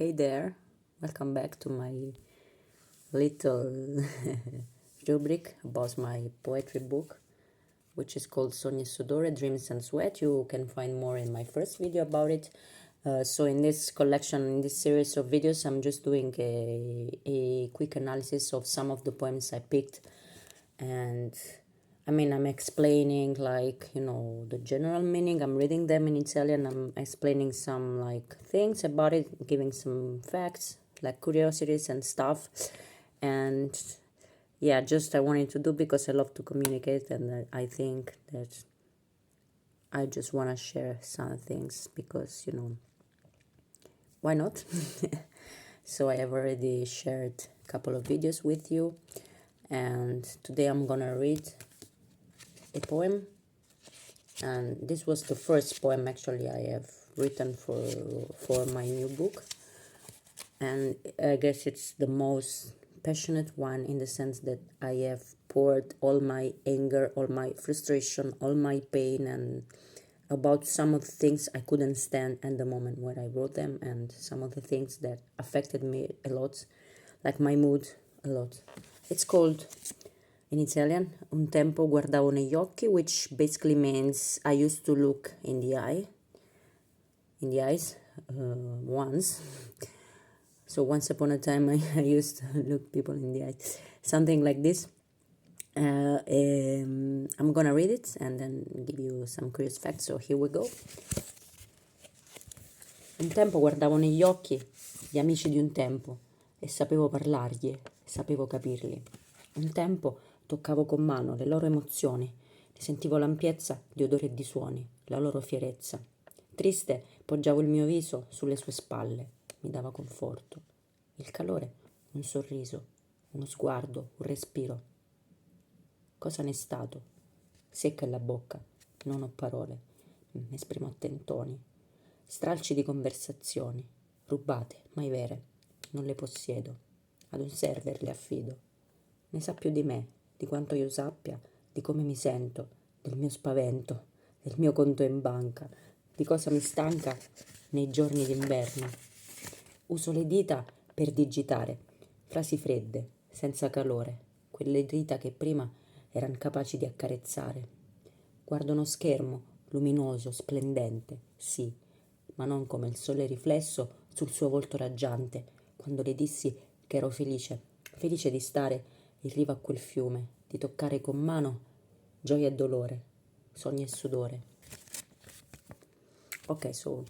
Hey there, welcome back to my little rubric about my poetry book, which is called Sogni, Sudore, Dreams and Sweat. You can find more in my first video about it. So in this collection, in this series of videos, I'm just doing a quick analysis of some of the poems I picked, and I'm explaining the general meaning. I'm reading them in Italian. I'm explaining some things about it, giving some facts, like curiosities and stuff. And yeah, just I wanted to do because I love to communicate, and I think that I just want to share some things because, why not? So I have already shared a couple of videos with you, and today I'm gonna read a poem, and this was the first poem actually I have written for my new book, and I guess it's the most passionate one in the sense that I have poured all my anger, all my frustration, all my pain, and about some of the things I couldn't stand at the moment when I wrote them, and some of the things that affected me a lot, like my mood a lot. It's called, in Italian, un tempo guardavo negli occhi, which basically means I used to look in the eyes once. So once upon a time I used to look people in the eyes, something like this. I'm gonna read it and then give you some curious facts, so here we go. Un tempo guardavo negli occhi gli amici di un tempo e sapevo parlargli, e sapevo capirli. Un tempo toccavo con mano le loro emozioni, ne sentivo l'ampiezza di odori e di suoni, la loro fierezza. Triste poggiavo il mio viso sulle sue spalle, mi dava conforto. Il calore, un sorriso, uno sguardo, un respiro. Cosa n'è stato? Secca la bocca, non ho parole, mi esprimo a tentoni. Stralci di conversazioni, rubate, mai vere, non le possiedo, ad un server le affido. Ne sa più di me, di quanto io sappia, di come mi sento, del mio spavento, del mio conto in banca, di cosa mi stanca nei giorni d'inverno. Uso le dita per digitare, frasi fredde, senza calore, quelle dita che prima erano capaci di accarezzare. Guardo uno schermo, luminoso, splendente, sì, ma non come il sole riflesso sul suo volto raggiante, quando le dissi che ero felice, felice di stare in riva a quel fiume, di toccare con mano gioia e dolore, sogni e sudore. Okay, so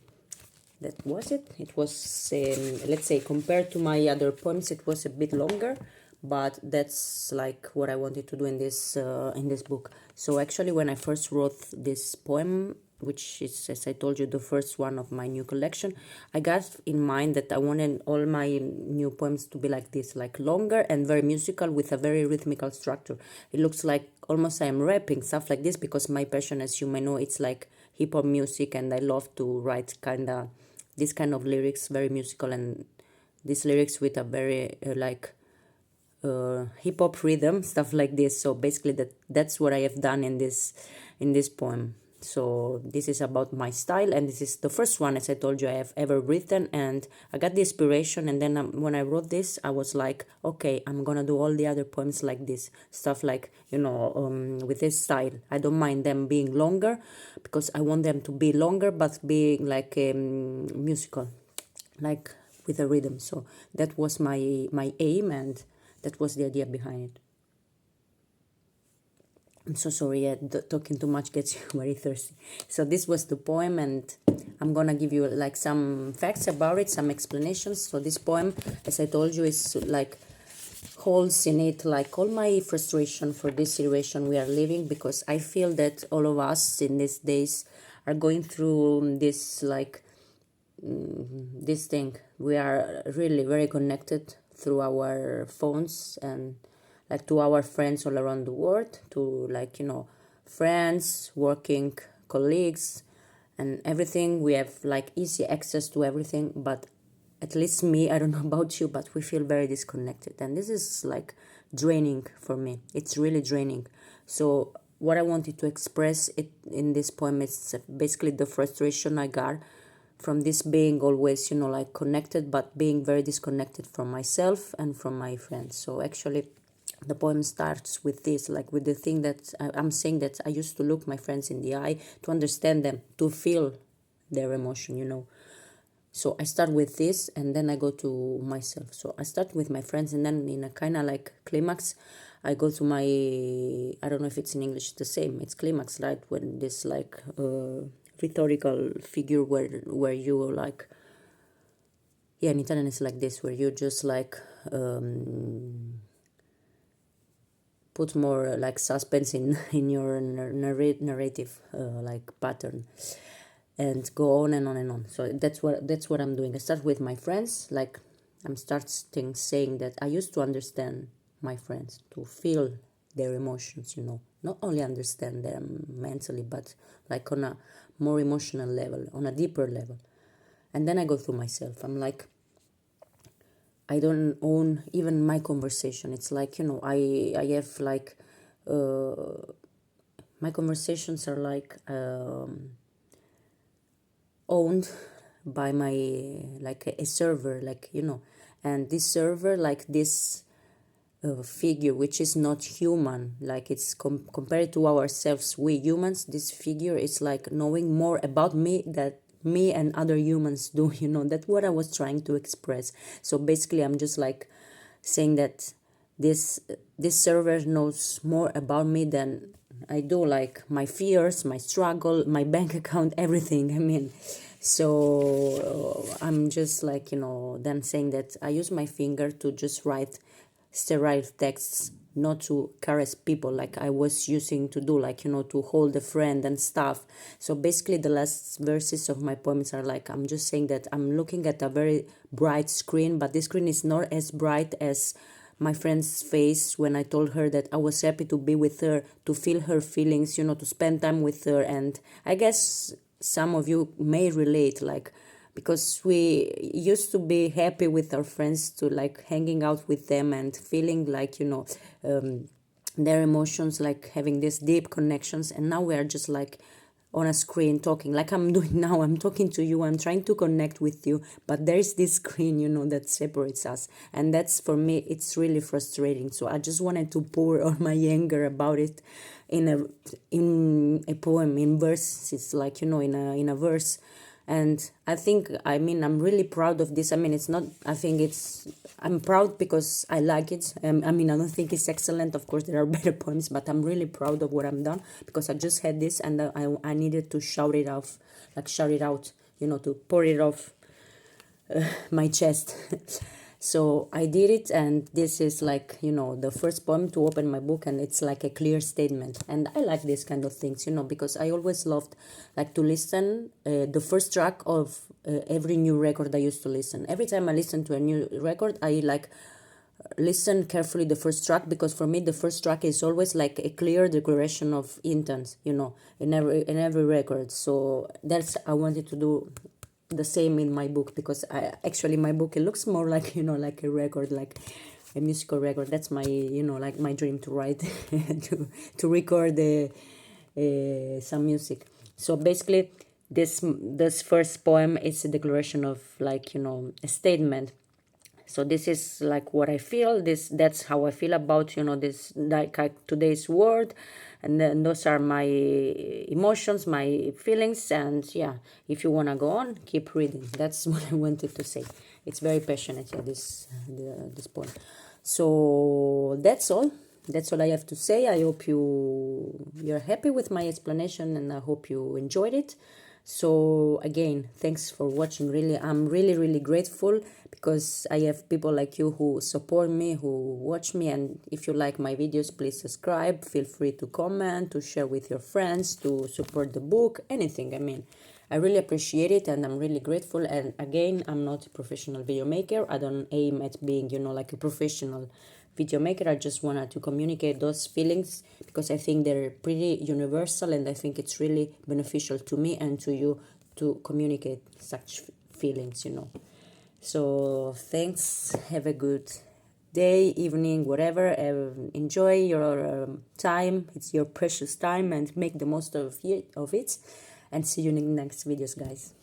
that was it. It was, let's say, compared to my other poems, it was a bit longer, but that's like what I wanted to do in this book. So actually, when I first wrote this poem, which is, as I told you, the first one of my new collection, I got in mind that I wanted all my new poems to be like this, like longer and very musical with a very rhythmical structure. It looks like almost I am rapping, stuff like this, because my passion, as you may know, it's like hip-hop music, and I love to write this kind of lyrics, very musical, and these lyrics with a very hip-hop rhythm, stuff like this. So basically that's what I have done in this poem. So this is about my style, and this is the first one, as I told you, I have ever written, and I got the inspiration, and then when I wrote this, I was like, okay, I'm gonna do all the other poems like this, stuff like, with this style. I don't mind them being longer, because I want them to be longer, but being like musical, like with a rhythm. So that was my aim, and that was the idea behind it. I'm so sorry, talking too much gets you very thirsty. So this was the poem, and I'm gonna give you like some facts about it, some explanations. So this poem, as I told you, is like holds in it like all my frustration for this situation we are living, because I feel that all of us in these days are going through this this thing. We are really very connected through our phones, and like to our friends all around the world, to friends, working colleagues, and everything. We have like easy access to everything, but at least me, I don't know about you, but we feel very disconnected, and this is like draining for me. It's really draining. So what I wanted to express it in this poem is basically the frustration I got from this being always, you know, like connected, but being very disconnected from myself and from my friends. So actually the poem starts with this, like with the thing that I'm saying, that I used to look my friends in the eye to understand them, to feel their emotion, you know. So I start with this and then I go to myself. So I start with my friends and then in a kind of like climax, I go to my, I don't know if it's in English the same, it's climax, right? When this like rhetorical figure where you like, yeah, in Italian it's like this, where you just like put more like suspense in your narrative like pattern, and go on and on and on. So that's what I'm doing. I start with my friends, like I'm starting saying that I used to understand my friends, to feel their emotions, you know, not only understand them mentally, but like on a more emotional level, on a deeper level. And then I go through myself. I'm like, I don't own even my conversation. It's like, you know, I have like my conversations are like owned by my like a server, like, you know, and this server, like this figure which is not human, like it's compared to ourselves, we humans, this figure is like knowing more about me that me and other humans do, you know. That's what I was trying to express. So basically I'm just like saying that this server knows more about me than I do, like my fears, my struggle, my bank account, everything. I mean, so I'm just like, you know, then saying that I use my finger to just write sterile texts, not to caress people like I was using to do, like, you know, to hold a friend and stuff. So basically the last verses of my poems are like, I'm just saying that I'm looking at a very bright screen, but this screen is not as bright as my friend's face when I told her that I was happy to be with her, to feel her feelings, you know, to spend time with her. And I guess some of you may relate, like, because we used to be happy with our friends, to like hanging out with them and feeling like, you know, their emotions, like having these deep connections. And now we are just like on a screen talking, like I'm doing now. I'm talking to you, I'm trying to connect with you, but there's this screen, you know, that separates us. And that's, for me, it's really frustrating. So I just wanted to pour all my anger about it in a poem, in verses, like, you know, in a verse. And I think, I mean, I'm really proud of this. I mean, it's not, I think it's, I'm proud because I like it. I mean, I don't think it's excellent. Of course, there are better poems, but I'm really proud of what I'm done, because I just had this and I needed to shout it off, like shout it out, you know, to pour it off my chest. So I did it, and this is like, you know, the first poem to open my book, and it's like a clear statement. And I like these kind of things, you know, because I always loved like to listen the first track of every new record I used to listen. Every time I listen to a new record, I like listen carefully the first track, because for me the first track is always like a clear declaration of intent, you know, in every record. So that's, I wanted to do the same in my book, because I actually, my book, it looks more like, you know, like a record, like a musical record. That's my, you know, like my dream, to write to record some music. So basically this first poem is a declaration of, like, you know, a statement. So this is like what I feel, that's how I feel about, you know, this, like today's world. And then those are my emotions, my feelings. And yeah, if you want to go on, keep reading. That's what I wanted to say. It's very passionate, yeah, this poem. So that's all I have to say. I hope you're happy with my explanation, and I hope you enjoyed it. So again, thanks for watching. Really, I'm really grateful, because I have people like you who support me, who watch me. And if you like my videos, please subscribe. Feel free to comment, to share with your friends, to support the book, anything. I mean, I really appreciate it, and I'm really grateful. And again, I'm not a professional video maker. I don't aim at being, you know, like a professional video maker. I just wanted to communicate those feelings, because I think they're pretty universal, and I think it's really beneficial to me and to you to communicate such feelings, you know. So thanks, have a good day, evening, whatever. Enjoy your time. It's your precious time, and make the most of it. And see you in the next videos, guys.